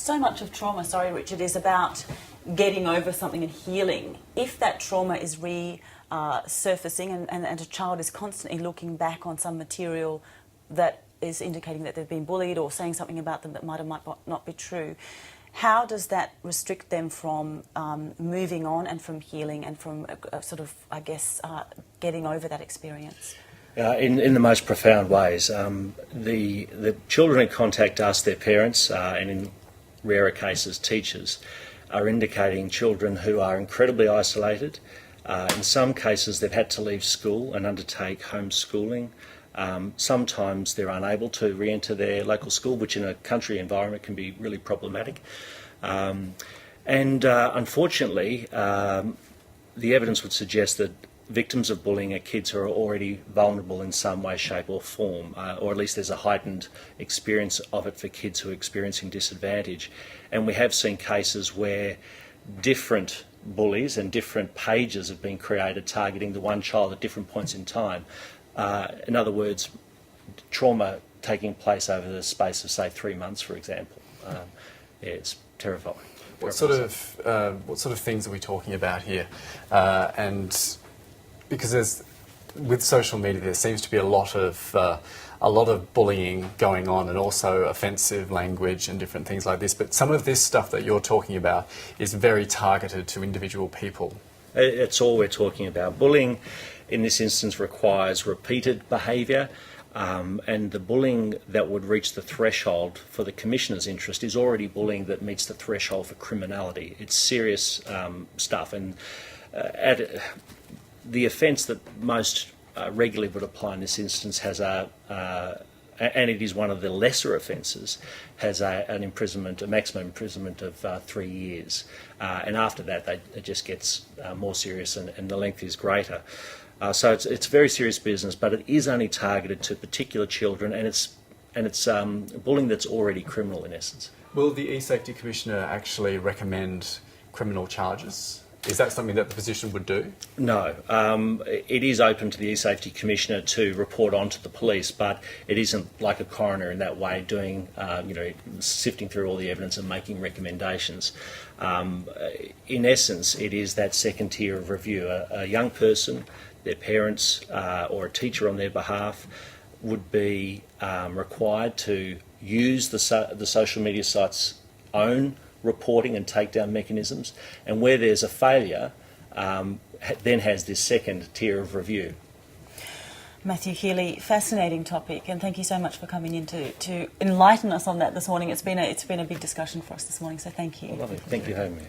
So much of trauma, sorry Richard, is about getting over something and healing. If that trauma is resurfacing and a child is constantly looking back on some material that is indicating that they've been bullied or saying something about them that might or might not be true, how does that restrict them from moving on and from healing and from getting over that experience? In the most profound ways. The children who contact us, their parents, and in rarer cases teachers, are indicating children who are incredibly isolated. In some cases they've had to leave school and undertake homeschooling. Sometimes they're unable to re-enter their local school, which in a country environment can be really problematic. Unfortunately, the evidence would suggest that victims of bullying are kids who are already vulnerable in some way, shape or form, or at least there's a heightened experience of it for kids who are experiencing disadvantage. And we have seen cases where different bullies and different pages have been created targeting the one child at different points in time. In other words, trauma taking place over the space of, say, 3 months, for example. It's terrifying. What sort of things are we talking about here? And because with social media, there seems to be a lot of bullying going on, and also offensive language and different things like this. But some of this stuff that you're talking about is very targeted to individual people. It's all we're talking about. Bullying, in this instance, requires repeated behaviour, and the bullying that would reach the threshold for the Commissioner's interest is already bullying that meets the threshold for criminality. It's serious stuff, and the offence that most regularly would apply in this instance has and it is one of the lesser offences, has a maximum imprisonment of 3 years. And after that, it just gets more serious, and the length is greater. So it's very serious business, but it is only targeted to particular children, and it's bullying that's already criminal in essence. Will the eSafety Commissioner actually recommend criminal charges? Is that something that the position would do? No. It is open to the eSafety Commissioner to report on to the police, but it isn't like a coroner in that way, doing, sifting through all the evidence and making recommendations. In essence, it is that second tier of review. A young person, their parents or a teacher on their behalf would be required to use the social media site's own reporting and takedown mechanisms, and where there's a failure, then has this second tier of review. Matthew Healy, fascinating topic, and thank you so much for coming in to enlighten us on that this morning. It's been a big discussion for us this morning, so thank you. Well, lovely. Thank you for having me.